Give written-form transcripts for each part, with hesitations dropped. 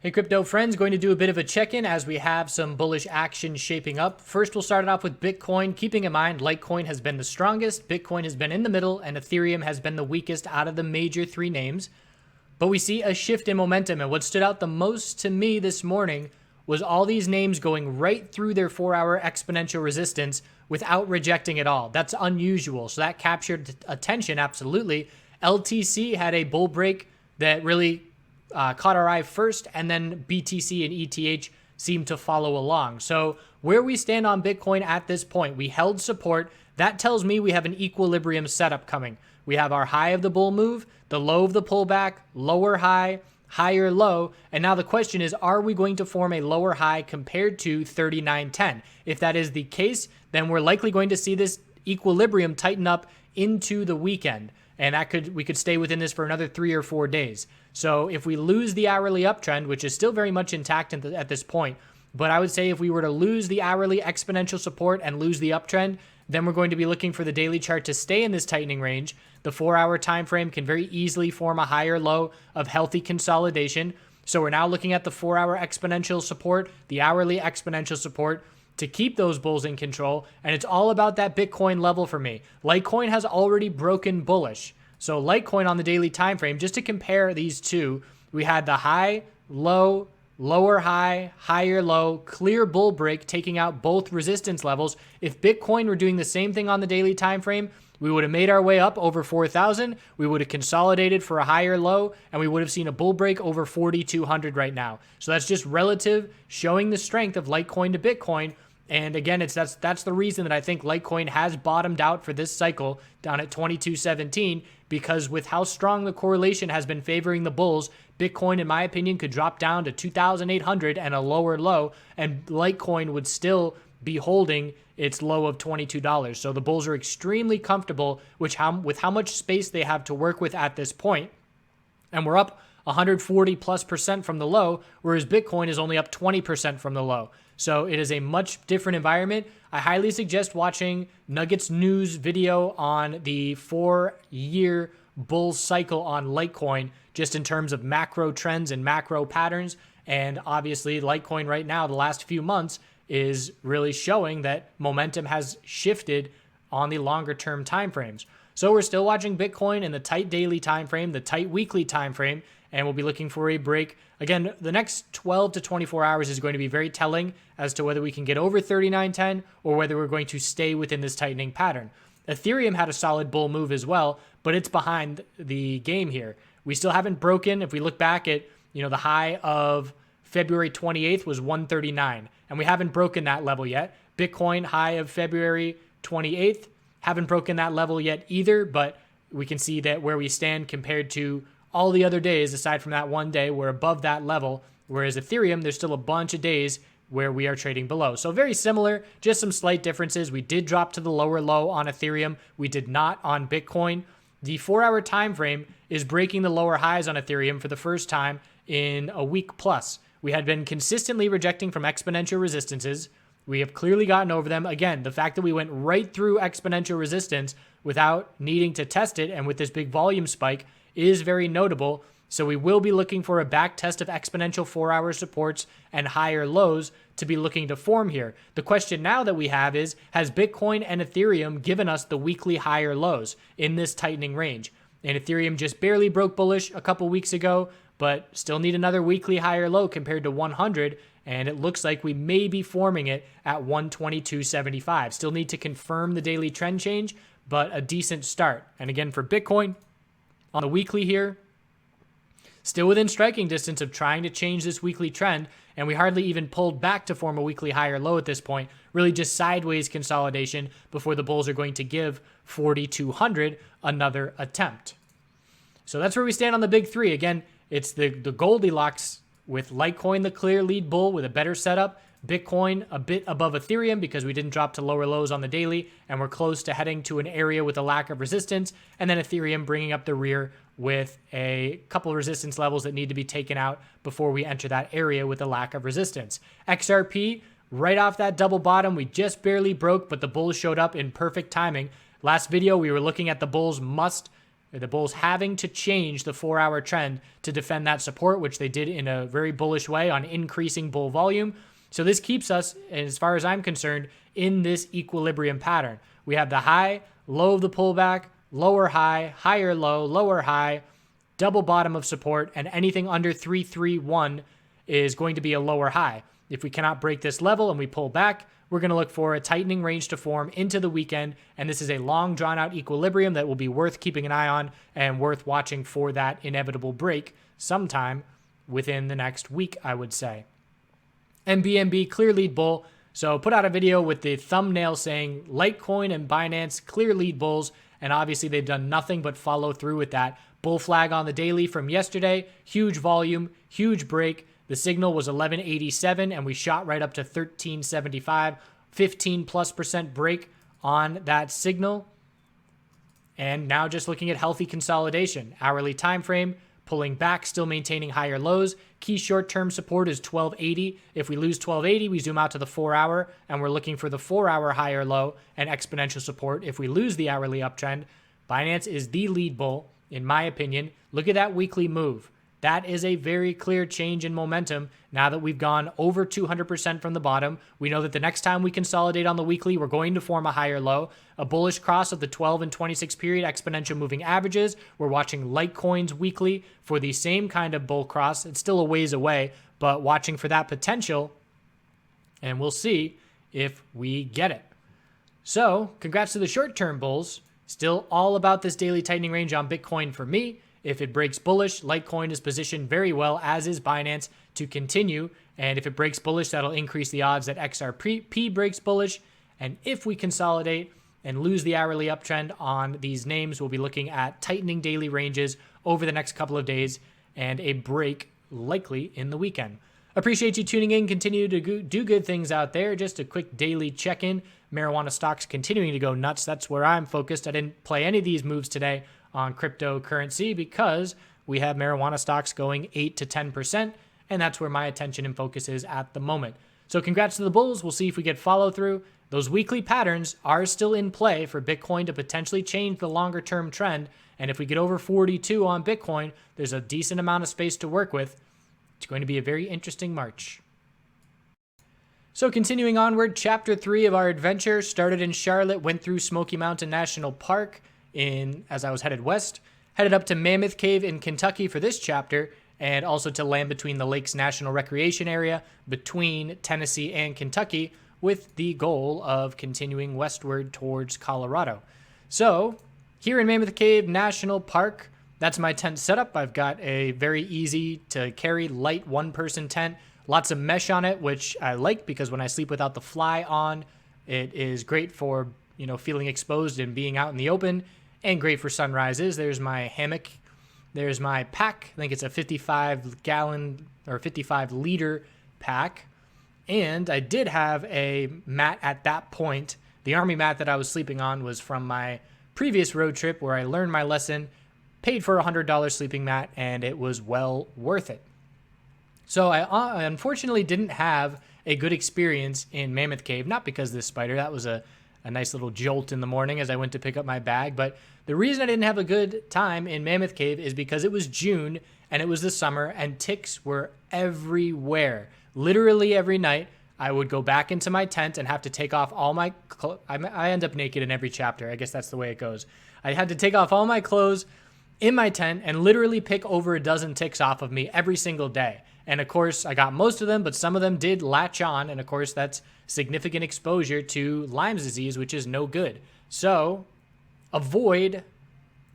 Hey crypto friends, going to do a bit of a check-in as we have some bullish action shaping up. First, we'll start it off with Bitcoin, keeping in mind Litecoin has been the strongest, Bitcoin has been in the middle, and Ethereum has been the weakest out of the major three names. But we see a shift in momentum, and what stood out the most to me this morning was all these names going right through their 4-hour exponential resistance without rejecting at all. That's unusual, so that captured attention, absolutely. LTC had a bull break that really caught our eye first, and then BTC and ETH seemed to follow along. So where we stand on Bitcoin at this point, we held support. That tells me we have an equilibrium setup coming. We have our high of the bull move, the low of the pullback, lower high, higher low, and now the question is, are we going to form a lower high compared to 39.10? If that is the case, then we're likely going to see this equilibrium tighten up into the weekend. And we could stay within this for another 3 or 4 days. So if we lose the hourly uptrend, which is still very much intact at this point, but I would say if we were to lose the hourly exponential support and lose the uptrend, then we're going to be looking for the daily chart to stay in this tightening range. The 4-hour time frame can very easily form a higher low of healthy consolidation. So we're now looking at the 4-hour exponential support, the hourly exponential support, to keep those bulls in control, and it's all about that Bitcoin level for me. Litecoin has already broken bullish. So Litecoin on the daily time frame, just to compare these two, we had the high, low, lower high, higher low, clear bull break taking out both resistance levels. If Bitcoin were doing the same thing on the daily time frame, we would have made our way up over 4,000, we would have consolidated for a higher low, and we would have seen a bull break over 4,200 right now. So that's just relative, showing the strength of Litecoin to Bitcoin. And again, that's the reason that I think Litecoin has bottomed out for this cycle down at 2217, because with how strong the correlation has been favoring the bulls, Bitcoin, in my opinion, could drop down to 2,800 and a lower low, and Litecoin would still be holding its low of $22. So the bulls are extremely comfortable with how much space they have to work with at this point. And we're up 140+% from the low, whereas Bitcoin is only up 20% from the low. So it is a much different environment. I highly suggest watching Nugget's news video on the 4-year bull cycle on Litecoin, just in terms of macro trends and macro patterns. And obviously Litecoin right now, the last few months, is really showing that momentum has shifted on the longer term timeframes. So we're still watching Bitcoin in the tight daily time frame, the tight weekly time frame, and we'll be looking for a break. Again, the next 12 to 24 hours is going to be very telling as to whether we can get over 39.10 or whether we're going to stay within this tightening pattern. Ethereum had a solid bull move as well, but it's behind the game here. We still haven't broken. If we look back at, the high of February 28th was 139, and we haven't broken that level yet. Bitcoin high of February 28th, haven't broken that level yet either, but we can see that where we stand compared to all the other days, aside from that one day, we're above that level, whereas Ethereum, there's still a bunch of days where we are trading below. So very similar, just some slight differences. We did drop to the lower low on Ethereum. We did not on Bitcoin. The 4-hour time frame is breaking the lower highs on Ethereum for the first time in a week plus. We had been consistently rejecting from exponential resistances. We have clearly gotten over them. Again, the fact that we went right through exponential resistance without needing to test it, and with this big volume spike, is very notable. So we will be looking for a back test of exponential 4-hour supports and higher lows to be looking to form here. The question now that we have is, has Bitcoin and Ethereum given us the weekly higher lows in this tightening range? And Ethereum just barely broke bullish a couple weeks ago, but still need another weekly higher low compared to 100, and it looks like we may be forming it at 122.75. Still need to confirm the daily trend change, but a decent start. And again, for Bitcoin, on the weekly here, still within striking distance of trying to change this weekly trend, and we hardly even pulled back to form a weekly higher low at this point. Really just sideways consolidation before the bulls are going to give 4,200 another attempt. So that's where we stand on the big three. Again, it's the Goldilocks with Litecoin the clear lead bull with a better setup, Bitcoin a bit above Ethereum because we didn't drop to lower lows on the daily, and we're close to heading to an area with a lack of resistance, and then Ethereum bringing up the rear with a couple of resistance levels that need to be taken out before we enter that area with a lack of resistance. XRP, right off that double bottom, we just barely broke, but the bulls showed up in perfect timing. Last video, we were looking at the bulls must The bulls having to change the 4-hour trend to defend that support, which they did in a very bullish way on increasing bull volume. So this keeps us, as far as I'm concerned, in this equilibrium pattern. We have the high, low of the pullback, lower high, higher low, lower high, double bottom of support, and anything under 331 is going to be a lower high. If we cannot break this level and we pull back, we're going to look for a tightening range to form into the weekend, and this is a long drawn-out equilibrium that will be worth keeping an eye on and worth watching for that inevitable break sometime within the next week, I would say. And BNB, clear lead bull. So put out a video with the thumbnail saying Litecoin and Binance clear lead bulls, and obviously they've done nothing but follow through with that. Bull flag on the daily from yesterday, huge volume, huge break. The signal was 1187 and we shot right up to 1375, 15+% break on that signal. And now just looking at healthy consolidation. Hourly time frame, pulling back, still maintaining higher lows. Key short-term support is 1280. If we lose 1280, we zoom out to the 4-hour and we're looking for the 4-hour higher low and exponential support. If we lose the hourly uptrend, Binance is the lead bull, in my opinion. Look at that weekly move. That is a very clear change in momentum. Now that we've gone over 200% from the bottom, we know that the next time we consolidate on the weekly, we're going to form a higher low. A bullish cross of the 12 and 26 period exponential moving averages. We're watching Litecoin's weekly for the same kind of bull cross. It's still a ways away, but watching for that potential, and we'll see if we get it. So, congrats to the short-term bulls. Still all about this daily tightening range on Bitcoin for me. If it breaks bullish, Litecoin is positioned very well, as is Binance, to continue. And if it breaks bullish, that'll increase the odds that XRP breaks bullish. And if we consolidate and lose the hourly uptrend on these names, we'll be looking at tightening daily ranges over the next couple of days and a break likely in the weekend. Appreciate you tuning in. Continue to do good things out there. Just a quick daily check-in. Marijuana stocks continuing to go nuts. That's where I'm focused. I didn't play any of these moves today on cryptocurrency because we have marijuana stocks going 8 to 10%, and that's where my attention and focus is at the moment. So congrats to the bulls. We'll see if we get follow through. Those weekly patterns are still in play for Bitcoin to potentially change the longer term trend. And if we get over 42 on Bitcoin, there's a decent amount of space to work with. It's going to be a very interesting March. So continuing onward, chapter 3 of our adventure started in Charlotte, went through Smoky Mountain National Park as I was headed west, headed up to Mammoth Cave in Kentucky for this chapter, and also to Land Between the Lakes National Recreation Area between Tennessee and Kentucky, with the goal of continuing westward towards Colorado. So here in Mammoth Cave National Park, that's my tent setup. I've got a very easy to carry light one-person tent, lots of mesh on it, which I like because when I sleep without the fly on, it is great for, feeling exposed and being out in the open, and great for sunrises. There's my hammock. There's my pack. I think it's a 55-gallon or 55-liter pack. And I did have a mat at that point. The army mat that I was sleeping on was from my previous road trip where I learned my lesson, paid for a $100 sleeping mat, and it was well worth it. So I unfortunately didn't have a good experience in Mammoth Cave, not because of this spider. That was a nice little jolt in the morning as I went to pick up my bag. But the reason I didn't have a good time in Mammoth Cave is because it was June and it was the summer and ticks were everywhere. Literally every night, I would go back into my tent and have to take off all my clothes. I end up naked in every chapter. I guess that's the way it goes. I had to take off all my clothes in my tent and literally pick over a dozen ticks off of me every single day. And of course, I got most of them, but some of them did latch on. And of course, that's significant exposure to Lyme's disease, which is no good. So avoid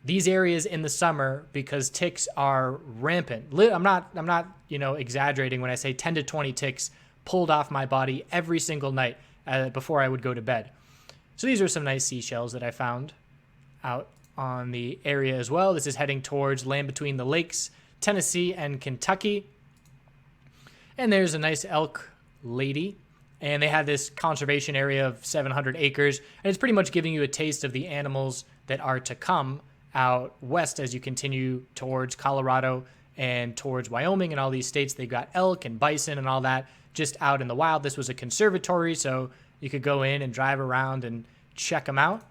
these areas in the summer because ticks are rampant. I'm not, exaggerating when I say 10 to 20 ticks pulled off my body every single night before I would go to bed. So these are some nice seashells that I found out on the area as well. This is heading towards Land Between the Lakes, Tennessee and Kentucky. And there's a nice elk lady. And they had this conservation area of 700 acres. And it's pretty much giving you a taste of the animals that are to come out west as you continue towards Colorado and towards Wyoming and all these states. They've got elk and bison and all that just out in the wild. This was a conservatory, so you could go in and drive around and check them out.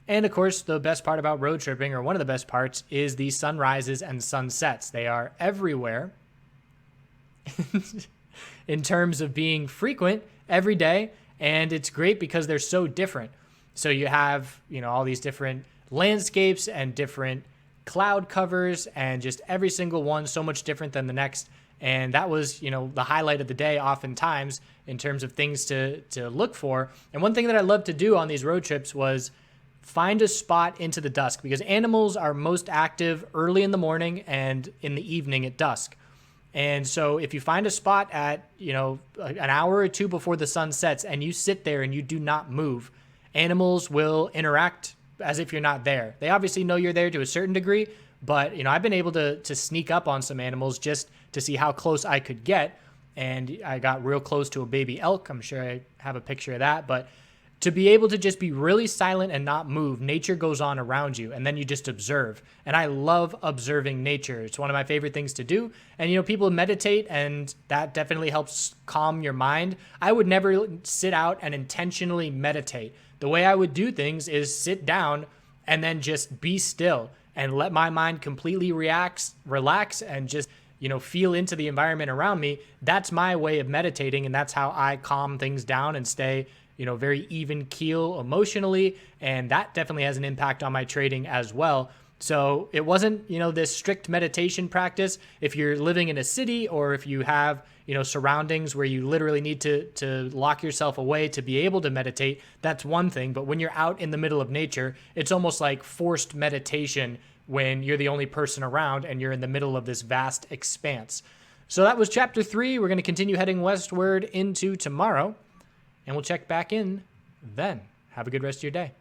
And of course, the best part about road tripping, or one of the best parts, is the sunrises and sunsets. They are everywhere in terms of being frequent every day. And it's great because they're so different. So you have, all these different landscapes and different cloud covers, and just every single one so much different than the next. And that was, the highlight of the day oftentimes in terms of things to look for. And one thing that I loved to do on these road trips was find a spot into the dusk, because animals are most active early in the morning and in the evening at dusk. And so if you find a spot at, an hour or two before the sun sets and you sit there and you do not move, animals will interact as if you're not there. They obviously know you're there to a certain degree, but, I've been able to sneak up on some animals just to see how close I could get. And I got real close to a baby elk. I'm sure I have a picture of that. But to be able to just be really silent and not move, nature goes on around you, and then you just observe. And I love observing nature. It's one of my favorite things to do. And, people meditate, and that definitely helps calm your mind. I would never sit out and intentionally meditate. The way I would do things is sit down and then just be still and let my mind completely relax, and just, feel into the environment around me. That's my way of meditating, and that's how I calm things down and stay, very even keel emotionally. And that definitely has an impact on my trading as well. So it wasn't, this strict meditation practice. If you're living in a city, or if you have, surroundings where you literally need to lock yourself away to be able to meditate, that's one thing. But when you're out in the middle of nature, it's almost like forced meditation when you're the only person around and you're in the middle of this vast expanse. So that was chapter 3. We're going to continue heading westward into tomorrow, and we'll check back in then. Have a good rest of your day.